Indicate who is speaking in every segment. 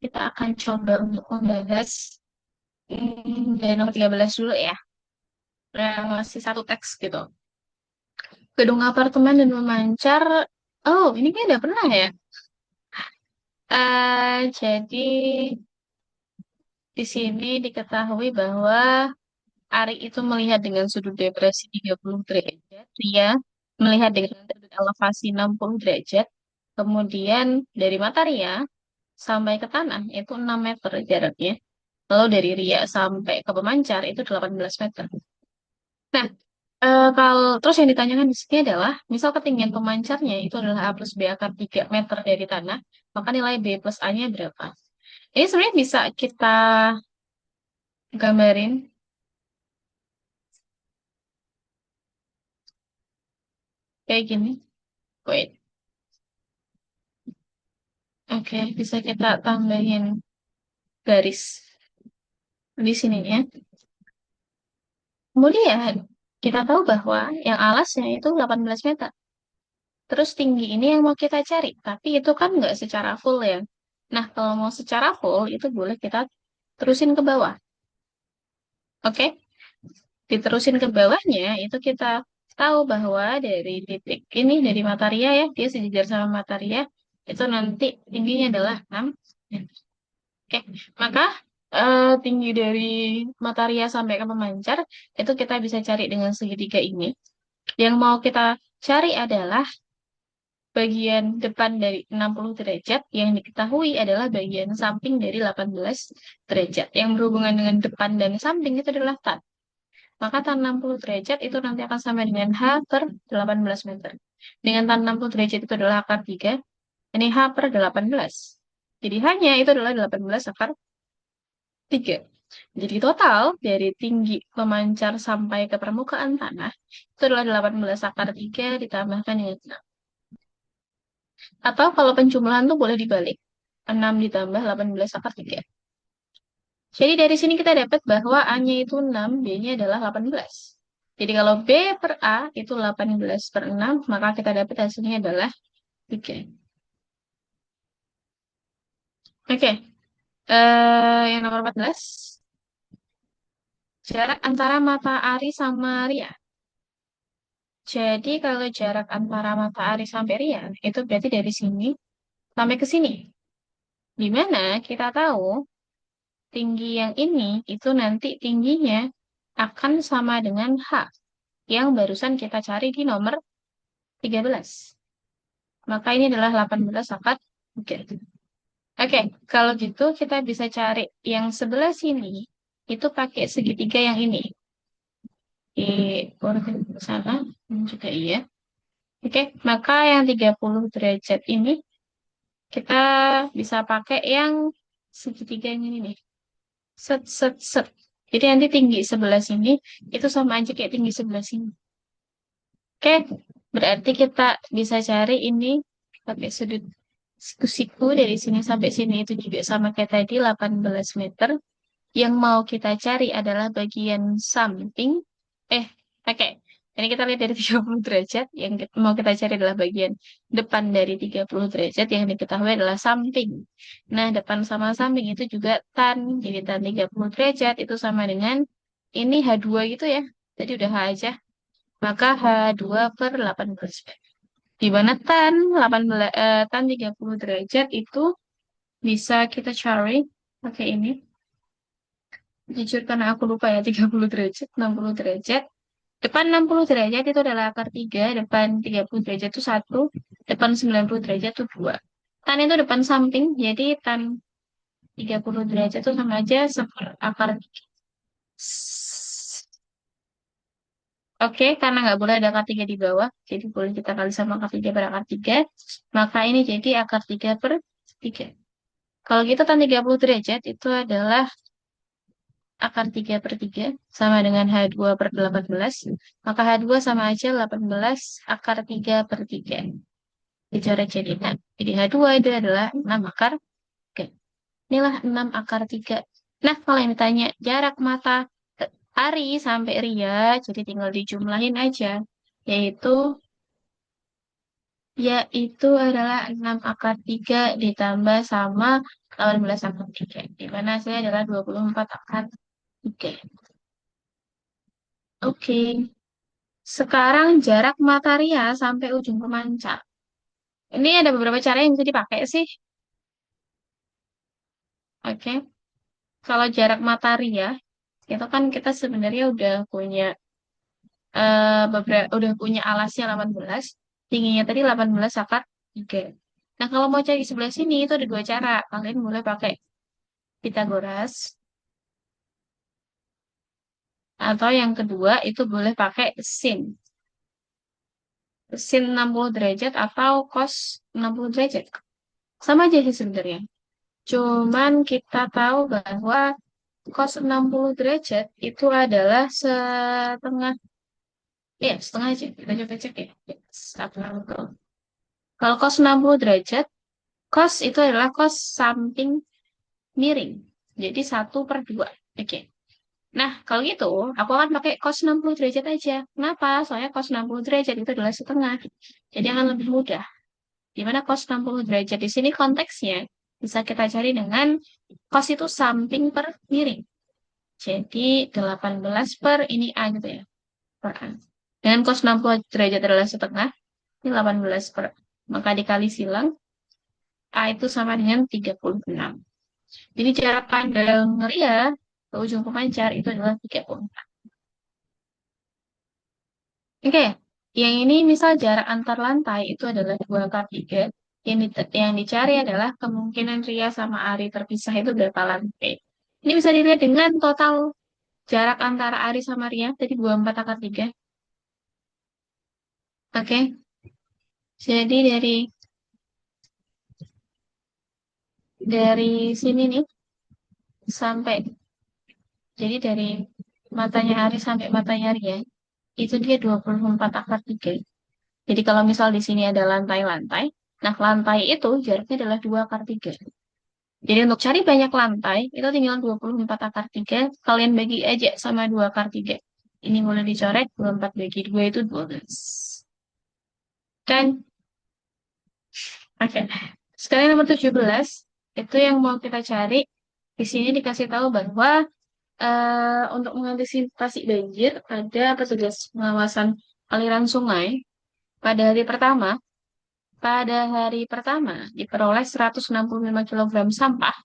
Speaker 1: kita akan coba untuk membahas dari nomor 13 dulu ya. Nah, masih satu teks gitu. Gedung apartemen dan memancar. Oh, ini kan udah pernah ya. Jadi di sini diketahui bahwa Ari itu melihat dengan sudut depresi 30 derajat, Ria melihat dengan sudut elevasi 60 derajat, kemudian dari mata Ria sampai ke tanah itu 6 meter jaraknya. Lalu dari Ria sampai ke pemancar itu 18 meter. Nah, kalau terus yang ditanyakan di sini adalah, misal ketinggian pemancarnya itu adalah A plus B akar 3 meter dari tanah, maka nilai B plus A-nya berapa? Ini sebenarnya bisa kita gambarin kayak gini. Wait, oke, bisa kita tambahin garis di sininya. Kemudian, kita tahu bahwa yang alasnya itu 18 meter. Terus tinggi ini yang mau kita cari, tapi itu kan nggak secara full ya. Nah, kalau mau secara full, itu boleh kita terusin ke bawah. Oke? Diterusin ke bawahnya, itu kita tahu bahwa dari titik ini, dari mataria ya, dia sejajar sama mataria, itu nanti tingginya adalah 6. Oke, maka tinggi dari mataria sampai ke pemancar, itu kita bisa cari dengan segitiga ini. Yang mau kita cari adalah bagian depan dari 60 derajat yang diketahui adalah bagian samping dari 18 derajat. Yang berhubungan dengan depan dan samping itu adalah tan. Maka tan 60 derajat itu nanti akan sama dengan H per 18 meter. Dengan tan 60 derajat itu adalah akar 3, ini H per 18. Jadi hanya itu adalah 18 akar 3. Jadi total dari tinggi memancar sampai ke permukaan tanah itu adalah 18 akar 3 ditambahkan dengan 6. Atau kalau penjumlahan tuh boleh dibalik. 6 ditambah 18 akar 3. Jadi dari sini kita dapat bahwa A-nya itu 6, B-nya adalah 18. Jadi kalau B per A itu 18 per 6, maka kita dapat hasilnya adalah 3. Oke, yang nomor 14. Jarak antara mata Ari sama Ria. Jadi kalau jarak antara mata Ari sampai Ria, itu berarti dari sini sampai ke sini. Di mana kita tahu tinggi yang ini itu nanti tingginya akan sama dengan H yang barusan kita cari di nomor 13. Maka ini adalah 18 akar 3. Oke, kalau gitu kita bisa cari yang sebelah sini itu pakai segitiga yang ini. Di urutan ke sana ini juga iya. Oke, maka yang 30 derajat ini kita bisa pakai yang segitiga yang ini nih. Set, set, set. Jadi nanti tinggi sebelah sini itu sama aja kayak tinggi sebelah sini. Oke, berarti kita bisa cari ini pakai sudut siku dari sini sampai sini itu juga sama kayak tadi 18 meter. Yang mau kita cari adalah bagian samping. Eh, oke. Ini kita lihat dari 30 derajat. Yang mau kita cari adalah bagian depan dari 30 derajat. Yang diketahui adalah samping. Nah, depan sama samping itu juga tan. Jadi tan 30 derajat itu sama dengan ini H2 gitu ya. Jadi udah H aja. Maka H2 per 18. Di mana tan 30 derajat itu bisa kita cari pakai ini. Jujur karena aku lupa ya 30 derajat, 60 derajat. Depan 60 derajat itu adalah akar 3, depan 30 derajat itu 1, depan 90 derajat itu 2. Tan itu depan samping, jadi tan 30 derajat itu sama aja seper akar 3. Oke, karena nggak boleh ada akar 3 di bawah, jadi boleh kita kali sama akar 3 per akar 3. Maka ini jadi akar 3 per 3. Kalau gitu tan 30 derajat itu adalah akar 3 per 3 sama dengan H2 per 18. Maka H2 sama aja 18 akar 3 per 3. Dicoret jadi 6. Jadi H2 itu adalah 6 akar 3. Inilah 6 akar 3. Nah, kalau yang ditanya jarak mata Ari sampai Ria, jadi tinggal dijumlahin aja. Yaitu yaitu adalah 6 akar 3 ditambah sama 18 akar 3, di mana hasilnya adalah 24 akar 3. Oke, sekarang jarak materia sampai ujung pemancar. Ini ada beberapa cara yang bisa dipakai sih. Oke, kalau jarak materia, itu kan kita sebenarnya udah punya alasnya 18, tingginya tadi 18 akar 3. Nah, kalau mau cari sebelah sini itu ada dua cara. Kalian boleh pakai Pitagoras, atau yang kedua itu boleh pakai sin. Sin 60 derajat atau cos 60 derajat. Sama aja sih sebenarnya. Cuman kita tahu bahwa cos 60 derajat itu adalah setengah, ya setengah aja. Kita coba cek ya. Kalau cos 60 derajat, cos itu adalah cos samping miring. Jadi 1/2. Oke. Nah, kalau gitu, aku akan pakai cos 60 derajat aja. Kenapa? Soalnya cos 60 derajat itu adalah setengah. Jadi akan lebih mudah. Di mana cos 60 derajat di sini konteksnya bisa kita cari dengan cos itu samping per miring. Jadi 18 per ini A gitu ya. Per A. Dengan cos 60 derajat adalah setengah, ini 18 per. Maka dikali silang, A itu sama dengan 36. Jadi jarak pandang ria ke ujung pemancar itu adalah 36. Oke, yang ini misal jarak antar lantai itu adalah 2 kali 3. Yang dicari adalah kemungkinan Ria sama Ari terpisah itu berapa lantai. Ini bisa dilihat dengan total jarak antara Ari sama Ria, tadi 24/3. Oke, jadi dari sini nih sampai, jadi dari matanya Ari sampai matanya Ria, itu dia 24/3. Jadi kalau misal di sini ada lantai-lantai, nah lantai itu jaraknya adalah 2/3. Jadi untuk cari banyak lantai, itu tinggal 24/3. Kalian bagi aja sama 2/3. Ini boleh dicoret, 24 bagi 2 itu 12. Kan? Oke. Sekarang nomor 17, itu yang mau kita cari. Di sini dikasih tahu bahwa untuk mengantisipasi banjir, ada petugas pengawasan aliran sungai. Pada hari pertama, pada hari pertama diperoleh 165 kg sampah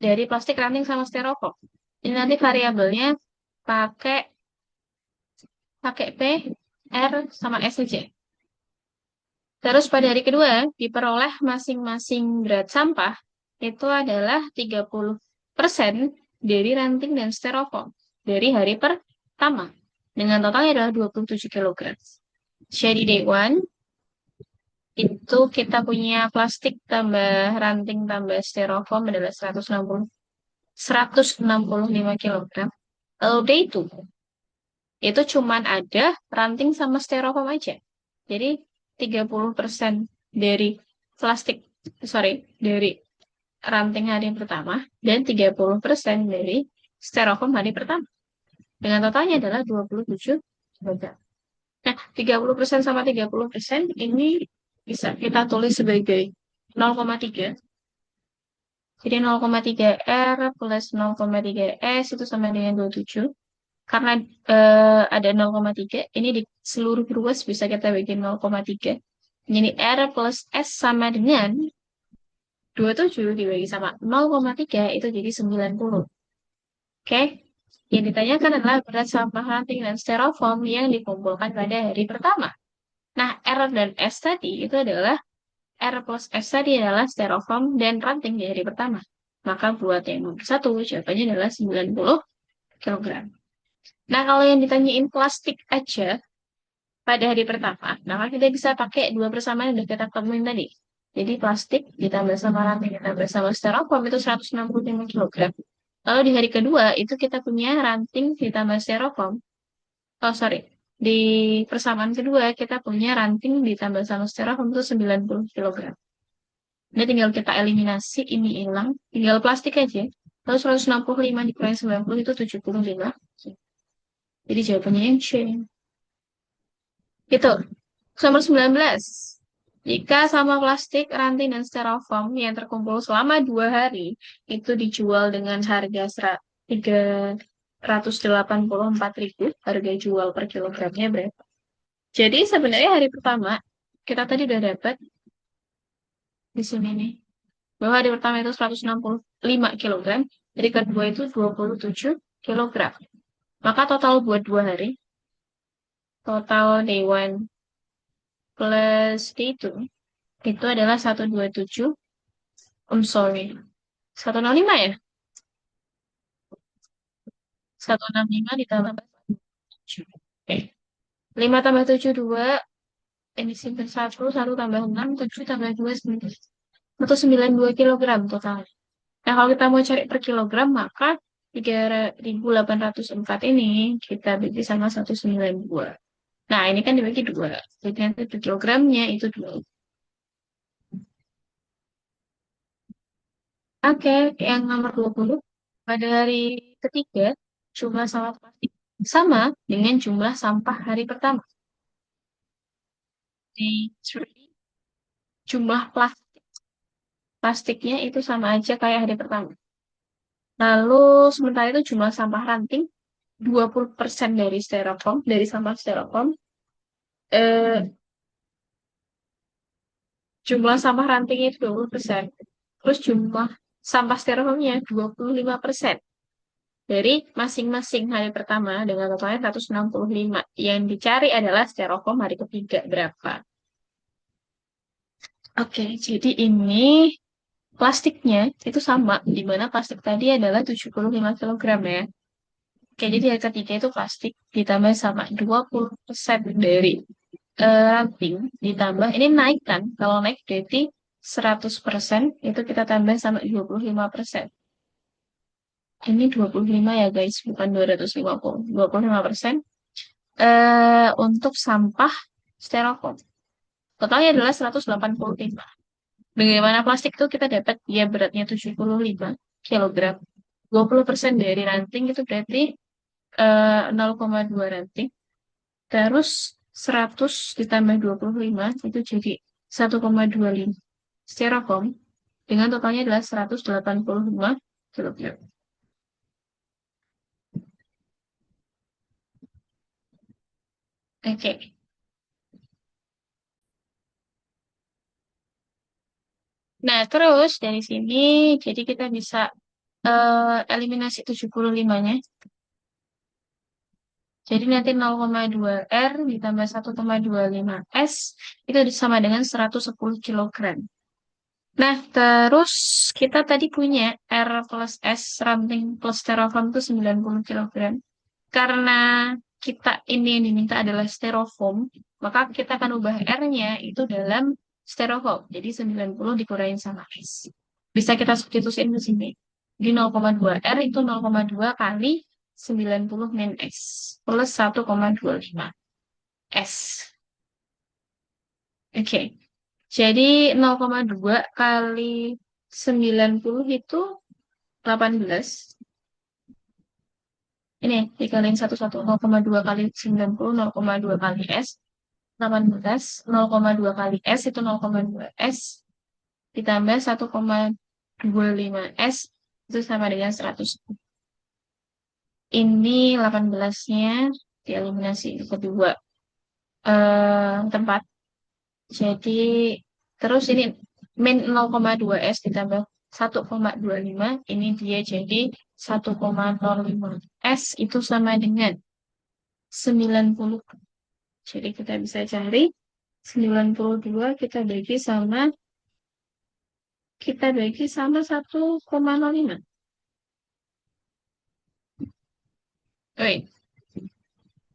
Speaker 1: dari plastik ranting sama styrofoam. Ini nanti variabelnya pakai pakai P, R, sama S saja. Terus pada hari kedua diperoleh masing-masing berat sampah itu adalah 30% dari ranting dan styrofoam dari hari pertama. Dengan totalnya adalah 27 kg. Jadi day one itu kita punya plastik tambah ranting tambah styrofoam adalah 165 kg. Lalu day two itu cuman ada ranting sama styrofoam aja. Jadi 30% dari plastik, sorry, dari ranting hari pertama dan 30% dari styrofoam hari pertama. Dengan totalnya adalah 27 kg. Nah, 30% sama 30% ini bisa kita tulis sebagai 0,3. Jadi 0,3 R plus 0,3 S itu sama dengan 27. Karena ada 0,3, ini di seluruh ruas bisa kita bagi 0,3. Jadi R plus S sama dengan 27 dibagi sama 0,3 itu jadi 90. Oke? Yang ditanyakan adalah berat sampah ranting dan styrofoam yang dikumpulkan pada hari pertama. Nah, R dan S tadi itu adalah R plus S tadi adalah styrofoam dan ranting di hari pertama. Maka buat yang nomor 1, jawabannya adalah 90 kg. Nah, kalau yang ditanyain plastik aja pada hari pertama, maka kita bisa pakai dua persamaan yang udah kita temuin tadi. Jadi plastik ditambah sama ranting ditambah sama styrofoam itu 165 kg. Lalu di hari kedua itu kita punya ranting ditambah styrofoam. Oh, sorry. Di persamaan kedua kita punya ranting ditambah sama styrofoam itu 90 kg. Ini tinggal kita eliminasi, ini hilang. Tinggal plastik aja. Lalu 165 dikurangi 90 itu 75. Jadi jawabannya yang C. Gitu. Nomor 19. Jika sampah plastik, ranting, dan styrofoam yang terkumpul selama 2 hari itu dijual dengan harga 384.000, harga jual per kilogramnya berapa? Jadi sebenarnya hari pertama kita tadi udah dapat di sini nih bahwa hari pertama itu 165 kilogram, hari kedua itu 27 kilogram. Maka total buat 2 hari, total day one plus day two itu adalah 127, sorry, 165 ya? 165 ditambah 7. Oke. 5 tambah 7, 2. Ini simpan 1, 1 tambah 6, 7 tambah 2, 9. 192 kilogram total. Nah, kalau kita mau cari per kilogram, maka 3.804 ini kita bagi sama 192. Nah, ini kan dibagi 2. Jadi nanti per kilogramnya itu 2. Oke, yang nomor 20. Pada hari ketiga, jumlah sampah plastik sama dengan jumlah sampah hari pertama. Di jumlah plastiknya itu sama aja kayak hari pertama. Lalu sementara itu jumlah sampah ranting 20% dari styrofoam, dari sampah styrofoam. Eh, Jumlah sampah ranting itu 20%. Terus jumlah sampah styrofoamnya 25% dari masing-masing hari pertama dengan totalnya 165. Yang dicari adalah styrofoam hari ketiga berapa. Oke, jadi ini plastiknya itu sama, di mana plastik tadi adalah 75 kilogram ya. Oke, jadi yang ketiga itu plastik ditambah sama 20% dari ranting ditambah, ini naik kan? Kalau naik berarti 100% itu kita tambah sama 25%. Ini 25 ya guys, bukan 250. 25% untuk sampah styrofoam. Totalnya adalah 185. Bagaimana plastik itu kita dapat dia beratnya 75 kilogram. 20% dari ranting itu berarti 0,2 ranting. Terus 100 ditambah 25 itu jadi 1,25 styrofoam dengan totalnya adalah 185 kilogram. Oke. Nah, terus dari sini jadi kita bisa eliminasi 75-nya. Jadi nanti 0,2 R ditambah 1,25 S itu sama dengan 110 kilogram. Nah, terus kita tadi punya R plus S ranting plus styrofoam itu 90 kilogram. Karena kita ini yang diminta adalah styrofoam, maka kita akan ubah R-nya itu dalam styrofoam. Jadi 90 dikurangin sama S. Bisa kita substitusiin di sini. Di 0,2 R itu 0,2 kali 90 min S plus 1,25 S. Oke. Jadi 0,2 kali 90 itu 18. Ini dikaliin 0,2 kali 90, 0,2 kali S, 18, 0,2 kali S itu 0,2 S, ditambah 1,25 S, itu sama dengan 100. Ini 18-nya dieliminasi kedua tempat. Jadi, terus ini min 0,2 S ditambah 1,25, ini dia jadi 1,05 S itu sama dengan 90. Jadi kita bisa cari 92 kita bagi sama 1,05. Oke,